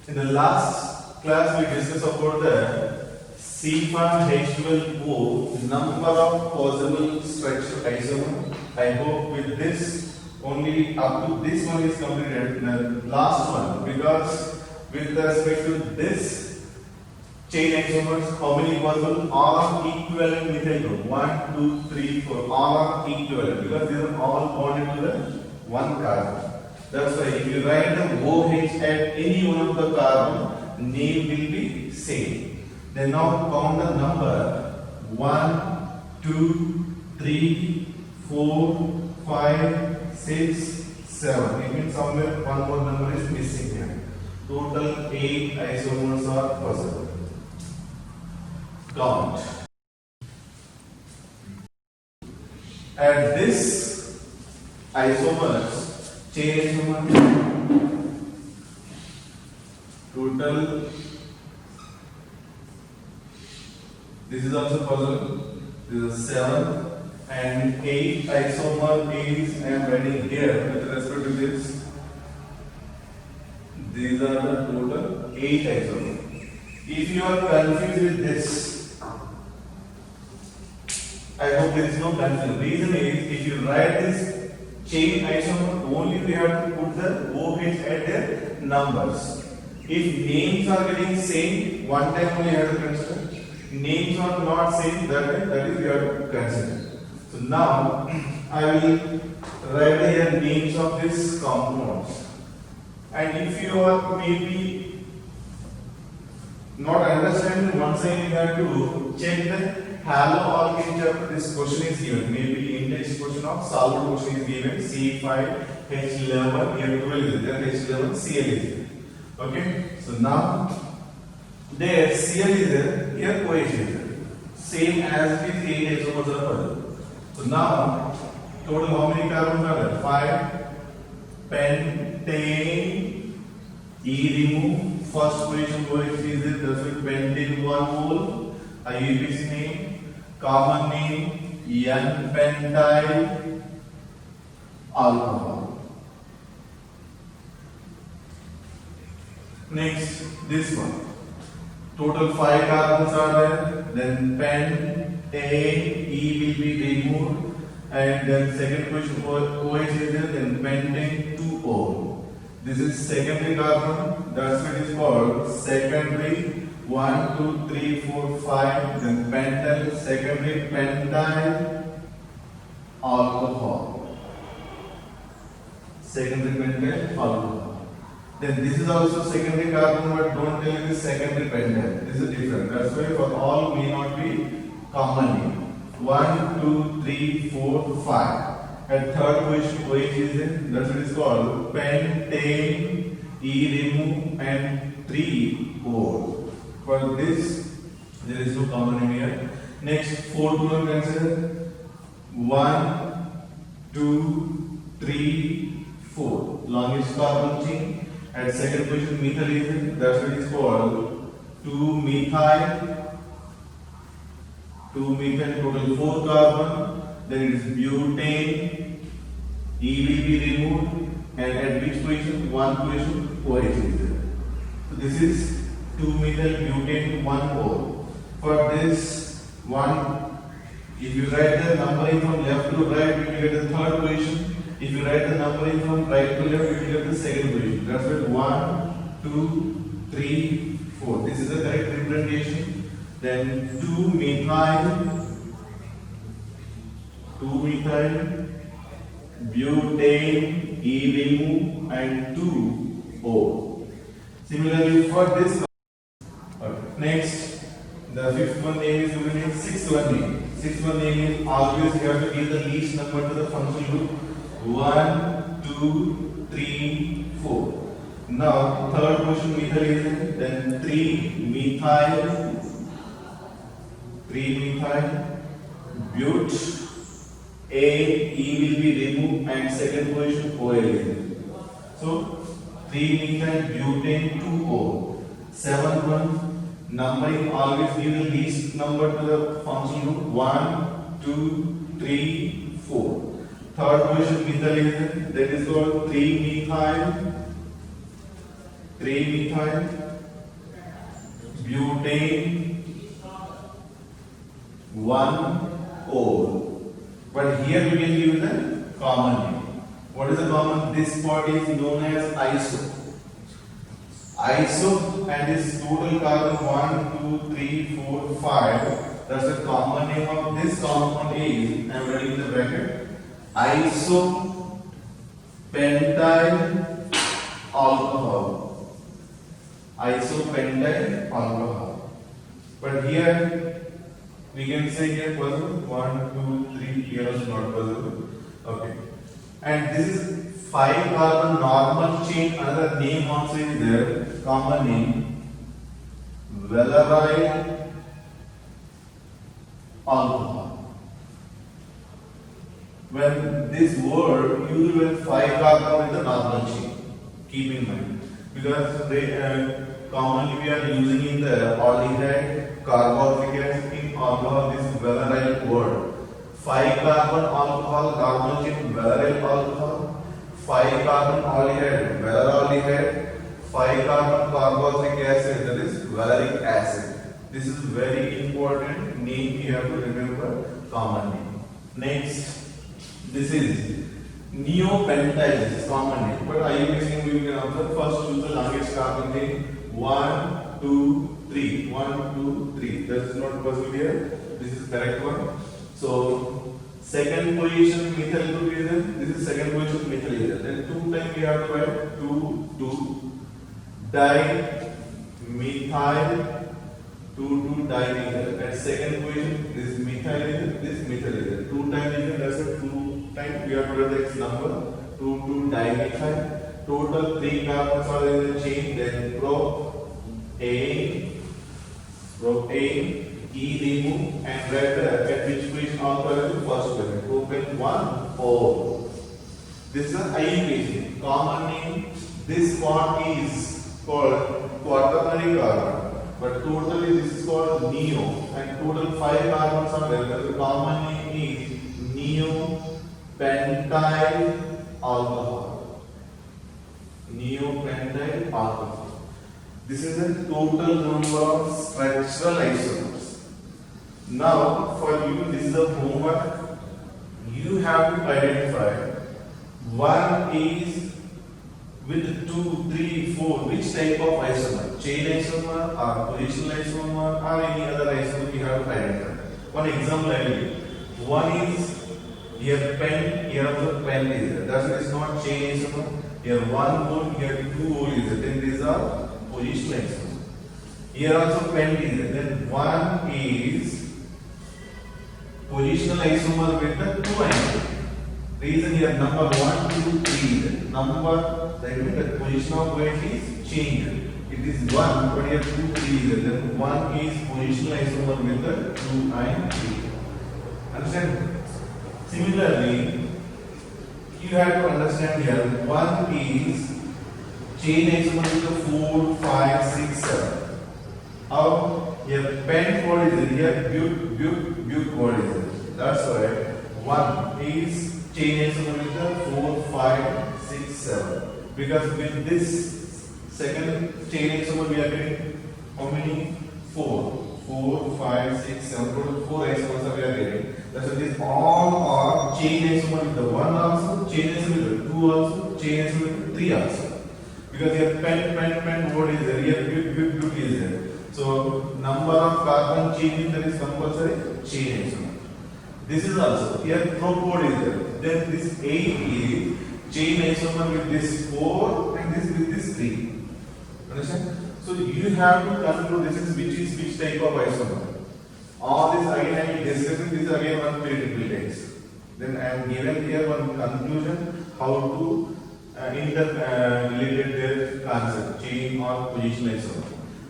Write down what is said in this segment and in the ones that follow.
In the last class, we discussed about the C5H12O number of possible structure isomer. I hope with this only up to this one is completed. The last one, because with respect to this chain isomers, how many possible? All are equivalent methyl group. 1, 2, 3, 4. All are equivalent because they are all bonded to the one carbon. That's why if you write the OH at any one of the carbon, name will be same. Then now count the number 1, 2, 3, 4, 5, 6, 7. It means somewhere one more number is missing here. Total 8 isomers are possible. Count. At this isomers, chain isomer, total, this is also possible, this is 7 and 8 isomer is I am writing here with respect to this. These are the total 8 isomers. If you are confused with this, I hope there is no confusion. Reason is, if you write this chain isomer, only we have to put the OH at their numbers. If names are getting same, one time only have to consider. Names are not same, that is we have to consider. So now I will write here names of these compounds. And if you are maybe not understanding one side, you have to check the haloalkane chapter. This question is given. Maybe index question of solid question is given. C5H11, here 12 is there, H11, Cl is there. Okay, so now there Cl is there, here OH is there. Same as with 8 isomers are present. So now total how many carbons are there? 5. Pentane, E remove. First position OH is there, that's why pentane 1 mole. IUPAC name, common name, N-pentyl alcohol. Next, this one. Total 5 carbons are there. Then pentane, E will be removed. And then second position OH is there. Then pentane 2O. This is secondary carbon. That's what is called secondary. 1, 2, 3, 4, 5. Then pentyl, secondary pentyl alcohol. Secondary pentyl alcohol. Then this is also secondary carbon, but don't tell me secondary pentyl. This is different. That's why for all may not be common. 1, 2, 3, 4, 5. At third position OH is in. That's what is called pentane, E remove, and 3O. For this, there is no common name here. Next, fourth one consider. 1, 2, 3, 4. Longest carbon chain. At second position, methyl is in. That's what is called 2-methyl. 2-methyl, total 4 carbon. Then it is butane. E will be removed. And at which position? One position, OH is there. So this is 2-methyl butane 1O. For this one, if you write the numbering from left to right, you will get the third position. If you write the numbering from right to left, you will get the second position. That's why 1, 2, 3, 4. This is the correct representation. Then 2-methyl butane, E remove, and 2O. Similarly, for this. Next, the fifth one name is given. Sixth one name. Sixth one name is always you have to give the least number to the function group. 1, 2, 3, 4. Now, third position methyl is in. Then 3-methyl, but A, E will be removed, and second position OL is in. So 3-methyl butane 2O. Seventh one. Numbering always give the least number to the function group. 1, 2, 3, 4. Third position methyl is that is called 3-methyl 3-methyl butane 1-ol. But here we can use the common name. What is the common? This part is known as iso. Iso, and this total carbon 1, 2, 3, 4, 5. That's the common name of this compound is, I am writing in the bracket, isopentyl alcohol. Isopentyl alcohol. But here we can say here possible 1, 2, 3. Here also not possible. Okay. And this is 5 carbon normal chain. Another name also is there. Common name. Valeryl alcohol. When this word used with 5 carbon with the normal chain, keep in mind, because they commonly we are using in the aldehyde, carboxylic acid, in alcohol this valeryl word. 5 carbon alcohol normal chain valeryl alcohol, 5 carbon aldehyde valeraldehyde, 5 carbon carboxylic acid, that is valeric acid. This is very important name you have to remember, common name. Next, this is neopentyl. This is common name, but I am using, we can observe first choose the longest carbon name 1, 2, 3. 1, 2, 3. That is not possible here. This is correct one. So second position methyl group is there. This is second position methyl is there. Then 2 times we have to add 2, 2 dimethyl, 2, 2 dimethyl. At second position this methyl is there, this methyl is there. 2 times is there. That's a 2 times we have to add the X number. 2, 2 dimethyl. Total 3 carbons are in the chain. Then propane, E remove, and write the at which position alpha is the first position. Propane 1-ol. This is an IUPAC. Common name. This part is called quaternary carbon, but totally this is called neo, and total 5 carbons are there. The common name is neopentyl alcohol. Neopentyl alcohol. This is the total number of structural isomers. Now, for you, this is the homework. You have to identify. One is with 2, 3, 4. Which type of isomer? Chain isomer, or positional isomer, or any other isomer you have to identify. One example I will give. One is here pen. Here also pen is there. That is not chain isomer. Here 1-ol. Here 2-ol is there. Then these are positional isomer. Here also pen is there. Then one is positional isomer with the 2 isomer. Reason here number 1, 2, 3. Number that means the position of weight is changed. It is 1, but here 2, 3. Then 1 is positional isomer with the 2 and 3. Understand? Similarly, you have to understand here 1 is chain isomer with the 4, 5, 6, 7. How? Here pen word is there, here but word is there. That's why 1 is chain isomer with the 4, 5, 6, 7. Because with this second chain isomer we are getting how many? 4, 5, 6, 7. Total 4 isomers we are getting. That's why these all are chain isomer with the 1 also, chain isomer with the 2 also, chain isomer with the 3 also. Because here pen word is there, here but is there. So number of carbon chain there is compulsory chain isomer. This is also here prop word is there. Then this 8 is chain isomer with this 4 and this with this 3. Understand? So you have to conclude this is which type of isomer. All this again I am discussing this again one critical text. Then I am given here one conclusion how to interrelated their concept chain or position isomer.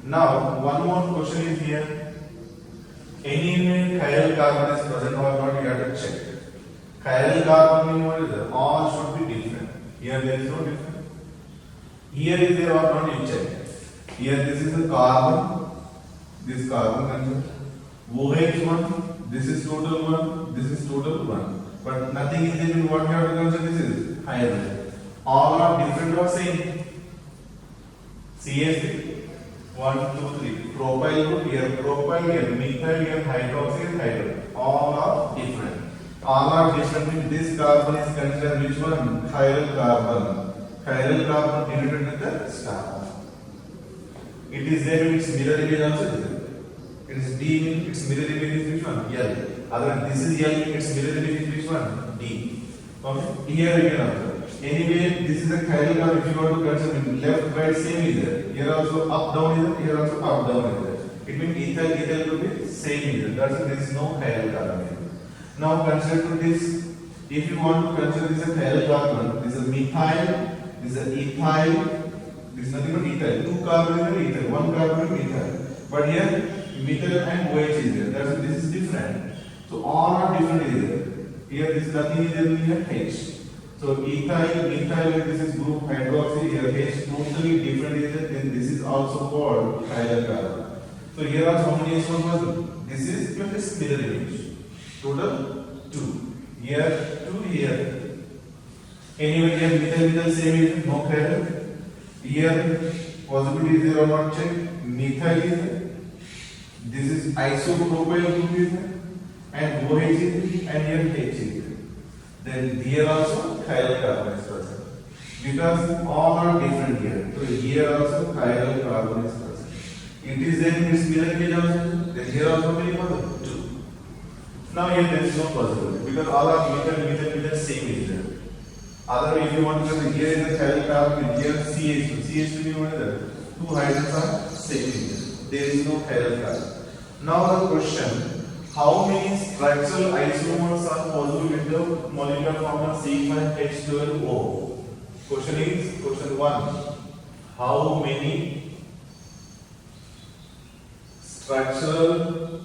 Now one more question is here. Any chiral carbon is present or not? You have to check. Chiral carbon means what is there? All should be different. Here there is no difference. Here is there or not? You check. Here this is the carbon. This carbon concept. OH1. This is total 1. This is total 1. But nothing is there in what you have to consider. This is hydrogen. All are different or same? CH3, 1, 2, 3. Propyl group here, propyl here, methyl here, hydroxy here, hydrogen. All are different. All are different means this carbon is considered which one? Chiral carbon. Chiral carbon denoted with the star. It is there in its mirror image also. It is D means its mirror image is which one? L. Other this is L, its mirror image is which one? D. Okay. Here again also. Anyway, this is a chiral carbon. If you want to consider left, right, same is there. Here also up, down is there. Here also up, down is there. It means ethyl, ethyl group is same is there. That's why there is no chiral carbon here. Now consider to this. If you want to consider this a chiral carbon, this is a methyl, this is a ethyl. This is nothing but ethyl. Two carbon is ethyl, one carbon is methyl. But here methyl and OH is there. That's why this is different. So all are different is there. Here this nothing is there in here H. So ethyl, methyl, this is group hydroxy. Here H totally different is there. Then this is also called chiral carbon. So here are how many H1 possible? This is plus this mirror image. Total 2. Here 2 here. Anyway here methyl same is no chiral. Here possibility is there or not check. Methyl is there. This is isopropyl group is there. And OH is there. And here H is there. Then here also chiral carbon is present. Because all are different here. So here also chiral carbon is present. It is there in its mirror image also. Then here also very possible. 2. Now here there is no possibility. Because all are methyl same is there. Otherwise, if you want to say here is the chiral carbon, here CH2. CH2 you want to two hydrogens are same. There is no chiral carbon. Now the question: how many structural isomers are possible with the molecular formula C5H12O? Question is question 1. How many structural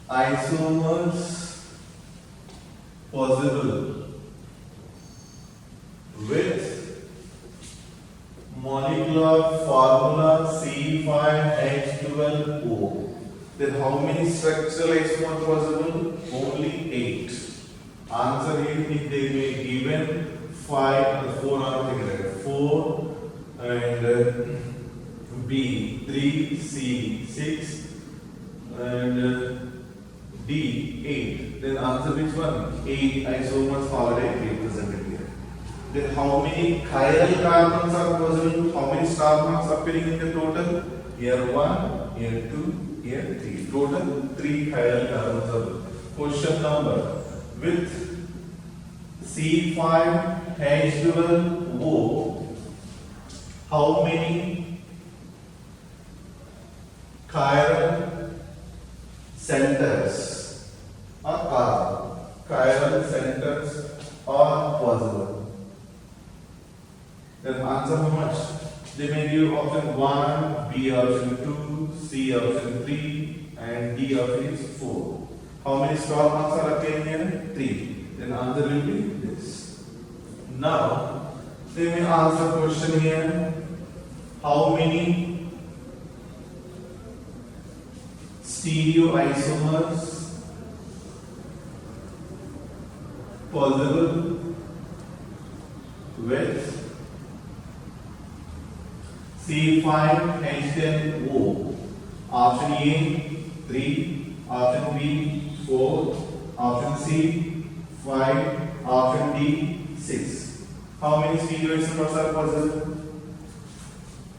isomers possible with molecular formula C5H12O? Then how many structural isomers possible? Only 8. Answer is if they may given 5, 4 are taken. 4 and B 3, C 6 and D 8. Then answer which one? 8 isomers already represented here. Then how many chiral carbons are possible? How many star marks appearing in the total? Here 1, here 2, here 3. Total 3 chiral carbons are. Question number: with C5H12O, how many chiral centers are chiral centers are possible? Then answer how much? They may give option 1, B option 2, C option 3 and D option is 4. How many star marks are appearing here? 3. Then answer will be this. Now they may answer question here: how many stereoisomers possible with C5H10O? Option A 3, option B 4, option C 5, option D 6. How many stereoisomers are possible?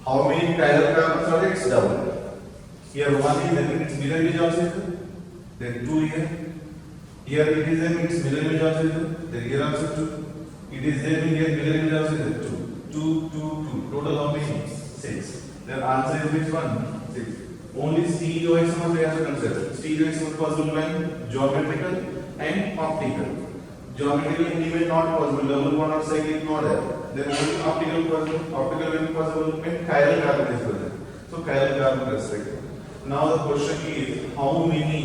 How many chiral carbons are? It's double. Here 1 is there, its mirror image also is there. Then 2 here. Here it is there, its mirror image also is there. Then here also 2. It is there, here mirror image also is there. 2. 2, 2, 2. Total how many? 6. Then answer is which one? 6. Only stereoisomers we have to consider. Stereoisomers possible when geometrical and optical. Geometrical element not possible. Double bond or cycle is not there. Then only optical possible. Optical when possible when chiral carbon is present. So chiral carbon restricted. Now the question is how many?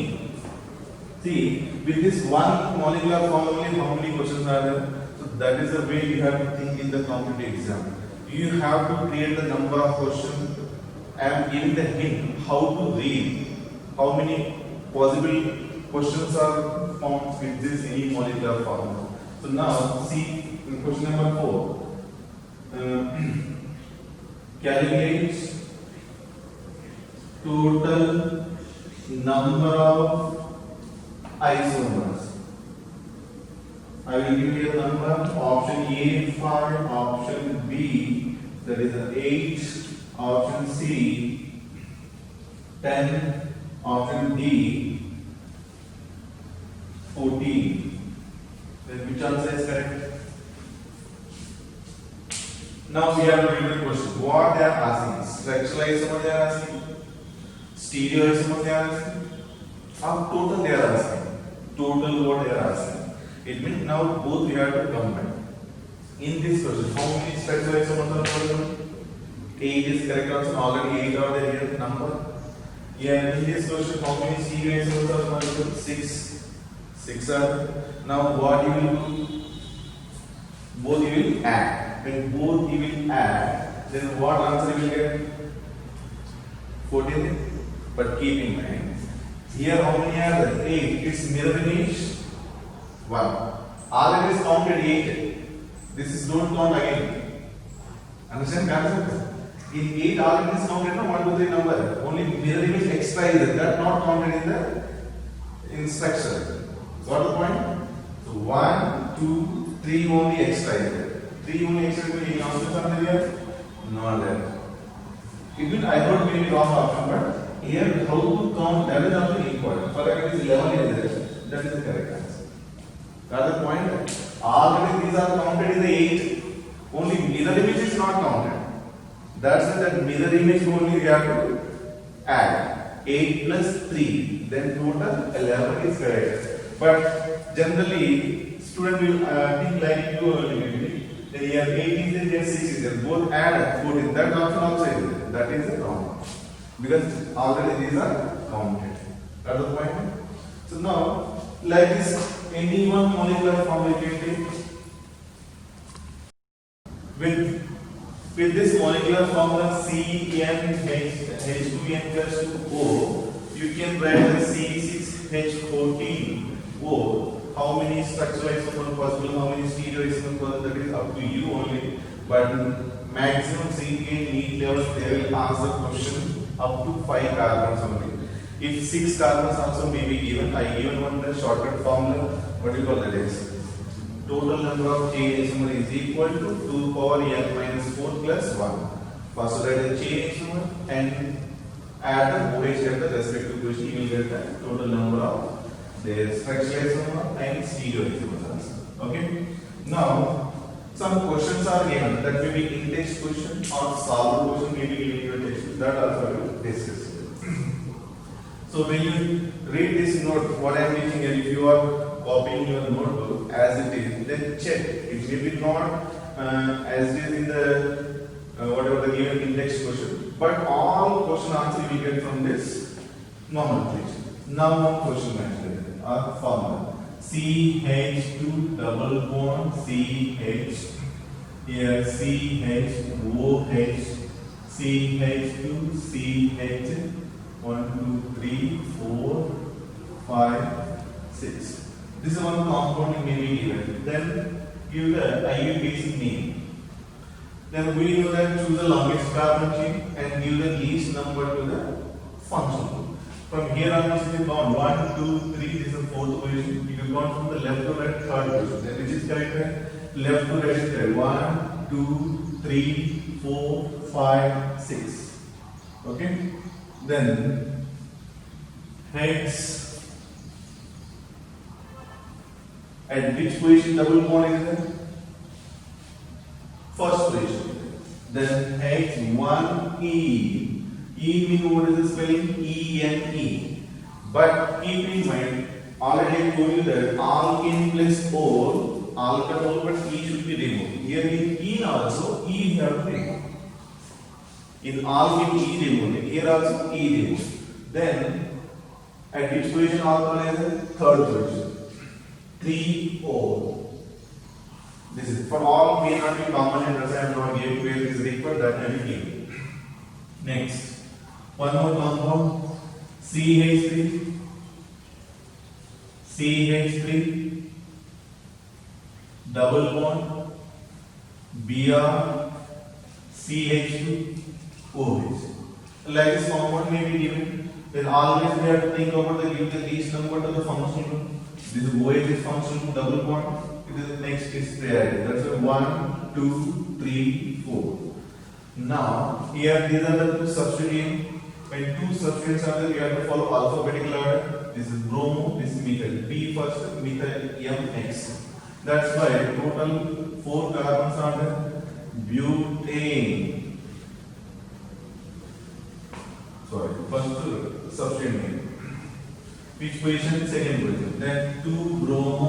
See, with this one molecular formula, how many questions are there? So that is the way you have to think in the competitive exam. You have to create the number of questions and giving the hint how to read, how many possible questions are formed with this any molecular formula. So now see in question number 4. calculate total number of isomers. I will give you a number. Option A 5, option B that is 8, option C 10, option D 14. Then which answer is correct? Now we have to read the question. What they are asking? Structural isomer they are asking? Stereo isomer they are asking? Or total they are asking? Total what they are asking? It means now both we have to combine. In this question, how many structural isomers are available? 8 is correct option. Already 8 are there here number. Yeah, in this question, how many stereo isomers are available? 6. 6 are. Now what you will do? Both you will add. When both you will add, then what answer you will get? 14. But keep in mind, here how many are there? 8. Its mirror image 1. Already is counted 8. This is don't count again. Understand concept? In 8 already is counted no 1, 2, 3 number. Only mirror image extra is there. That not counted in the instruction. Got the point? So 1, 2, 3 only extra is there. 3 only extra is there. Answers are there? Not there. It means I don't maybe wrong option, but here how to count that is also important. For example, 11 is there. That is the correct answer. Got the point? Already these are counted in the 8. Only mirror image is not counted. That's why that mirror image only we have to add. 8 plus 3. Then total 11 is correct. But generally, student will think like you only. Then here 8 is there, here 6 is there. Both add 14. That option also is there. That is the wrong option. Because already these are counted. Got the point? So now, like this, any one molecular formula you can take. With this molecular formula CnH2n plus 2O, you can write the C6H14O. How many structural isomers possible? How many stereo isomers possible? That is up to you only. But maximum zinc and need levels, they will ask the question up to 5 carbons only. If 6 carbons also may be given, I given one the shortcut formula. What do you call that is? Total number of chain isomer is equal to 2 power n minus 4 plus 1. First write the chain isomer and add the OH at the respective position. You will get the total number of the structural isomer and stereo isomers. Okay. Now some questions are given that may be in-text question or solved question may be given in your text. That also we will discuss. So when you read this note, what I am teaching here, if you are copying your notebook as it is, then check. It may be not as it is in the whatever the given index question, but all question answer you will get from this nomenclature. Now one question mentioned or formula. CH2 double bond CH, here CHOH, CH2 CH, 1 2 3 4 5 6. This is one compound may be given. Then give the IUPAC name. Then we know that choose the longest carbon chain and give the least number to the function group. From here on, you can count 1, 2, 3. This is the fourth position. You can count from the left to right, third position. Then which is correct? Left to right is correct. 1, 2, 3, 4, 5, 6. Okay. Then heads. At which position double bond is there? First position. Then H1E. E means what is the spelling? E-N-E. But keep in mind, already I told you that alkene plus ol, alcohol, but E should be removed. Here in E also, E you have to remove. In alkene E removed. Here also E removed. Then at which position alcohol is the third position? 3O. This is for all may not be common and thus I am not giving where it is required, that I will give. Next, one more compound CH3, CH3, double bond Br, CH2OH. Like this compound may be given, then always we have to think about the give the least number to the functional group. This OH is functional double bond. It is next is priority. That's a 1, 2, 3, 4. Now here these are the two substituents. When two substituents are there, you have to follow alphabetical order. This is bromo, this is methyl. P first, methyl, M next. That's why total 4 carbons are there. Butane. Sorry, first substituent name. Which position? Second position. Then 2 bromo,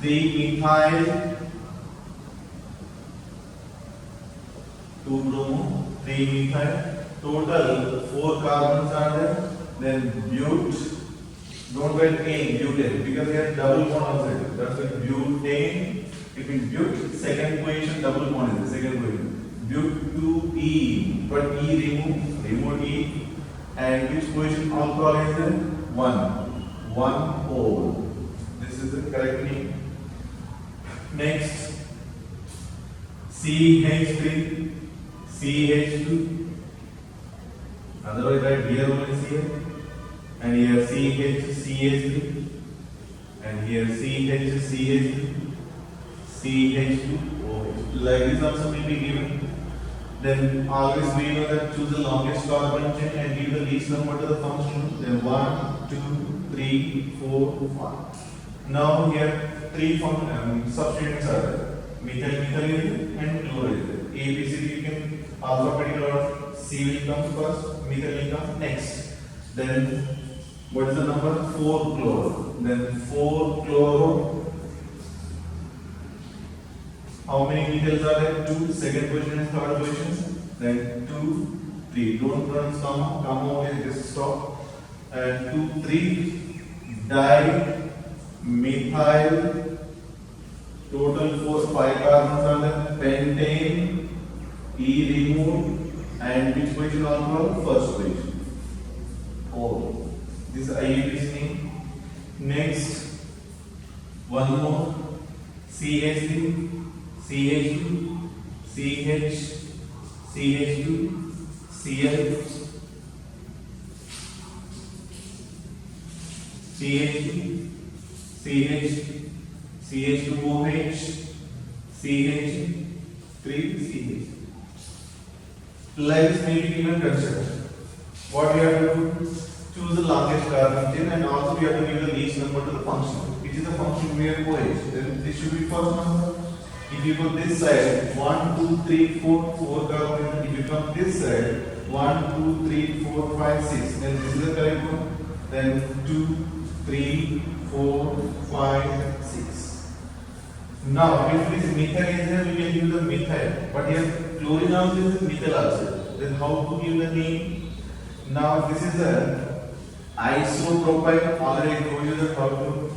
3 methyl, 2 bromo, 3 methyl. Total 4 carbons are there. Then bute. Don't write A, butane, because we have double bond outside. That's why butane. Between bute, second position, double bond is the second position. Bute to E, but E remove E. And which position alcohol is there? 1 O. This is the correct name. Next, CH3, CH2. Otherwise, write here only here. And here CH3, and here CH3, CH2OH. Like this also will be given. Then always we know that choose the longest carbon chain and give the least number to the function. Then 1, 2, 3, 4, 5. Now here 3 substituents are there. Methyl and chloride. A, B, C, D, you can alphabetical order. C will come first, methyl will come next. Then what is the number? 4 chloro. Then 4 chloro. How many methyls are there? 2. Second position and third position. Then 2, 3. Don't run comma only, just stop. And 2, 3. Dimethyl. Total 4, 5 carbons are there. Pentane. E removed. And which position alcohol? First position. Oh. This is IUPAC name. Next, one more. CH3, CH2, CH, CH2, Cl, CH2, CH, CH2OH, CH, 3 CH. Like this may be given consider. What we have to do? Choose the longest carbon chain and also we have to give the least number to the function. Which is the function we have OH. Then this should be first number. If you go this side, 1, 2, 3, 4, 4 carbon. If you come this side, 1, 2, 3, 4, 5, 6. Then this is the correct one. Then 2, 3, 4, 5, 6. Now if this methyl is there, we can give the methyl. But here chlorine also is methyl also. Then how to give the name? Now this is a isopropyl. Already I told you that how to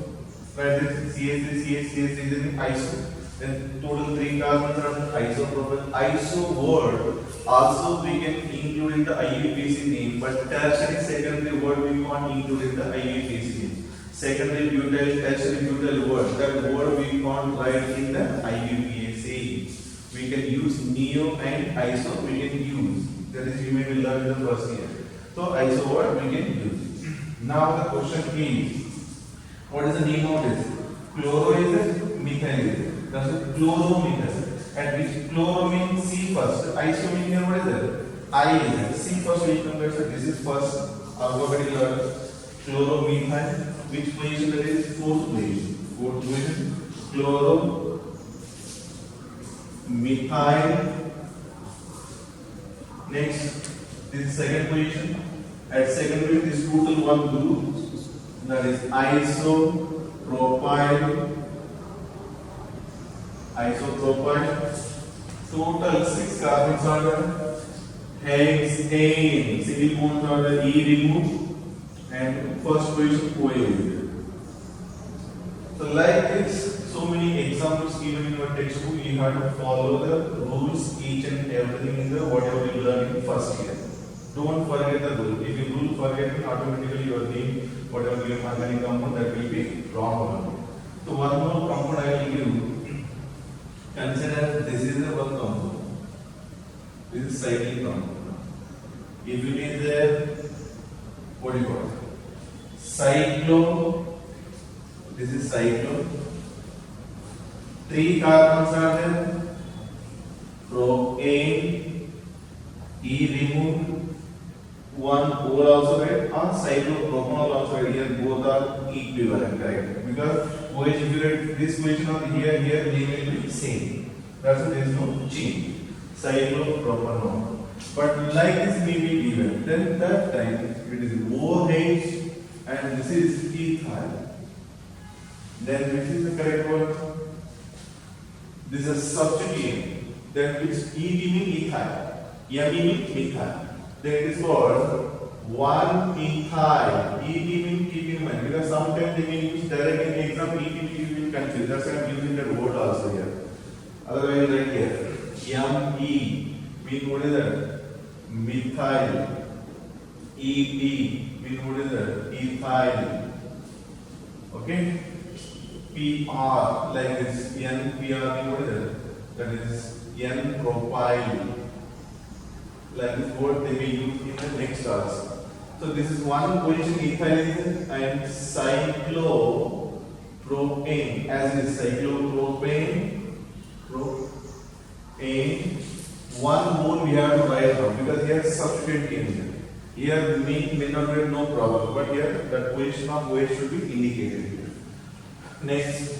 write this CH3 is in iso. Then total 3 carbons are isopropyl. Iso word also we can include in the IUPAC name, but tertiary secondary word we can't include in the IUPAC name. Secondary butyl, tertiary butyl word, that word we can't write in the IUPAC. We can use neo and iso. We can use. That is, you may learn in the first year. So iso word we can use. Now the question is, what is the name of this? Chloro is it? Methyl is it? That's a chloromethyl. And which chloro means C first. Iso means here what is it? I is it? C first will come back. So this is first alphabetical order. Chloromethyl. Which position that is? Fourth position. Fourth position. Chloromethyl. Next, this is second position. At second position, this total one group, that is isopropyl. Total 6 carbons are there. Hexane, single bonds are there. E removed, and first position OH. So like this, so many examples given in your textbook, you have to follow the rules, each and everything in the whatever you learn in first year. Don't forget the rule. If you rule forget, automatically your name, whatever given organic compound, that will be wrong one. So one more compound I will give. Consider this. this is the one compound. This is cyclic compound. If it is a what do you call it? Cyclo. This is cyclo. 3 carbons are there. Propane. E removed. 1 O also right. And cyclopropanol also right. Here both are equivalent, correct? Because OH, if you write this position on here, they will be same. That's why there is no change. Cyclopropanol. But like this may be given, then that time it is OH and this is ethyl. Then which is the correct one? This is substituent. Then which E meaning ethyl, M meaning methyl. Then it is called 1-ethyl. E meaning keep in mind because sometimes they may use direct in the exam. E meaning you will confuse. That's why I am using that word also here. Otherwise, right here, Me mean what is that? Methyl. Et mean what is that? Ethyl. Okay. PR like this. NPR mean what is that? That is N-propyl. Like this word they may use in the next also. So this is one position ethyl and cyclopropane as it is cyclopropane. One more we have to write down because here substituent came here. Here may not be no problem, but here that position of OH should be indicated here. Next.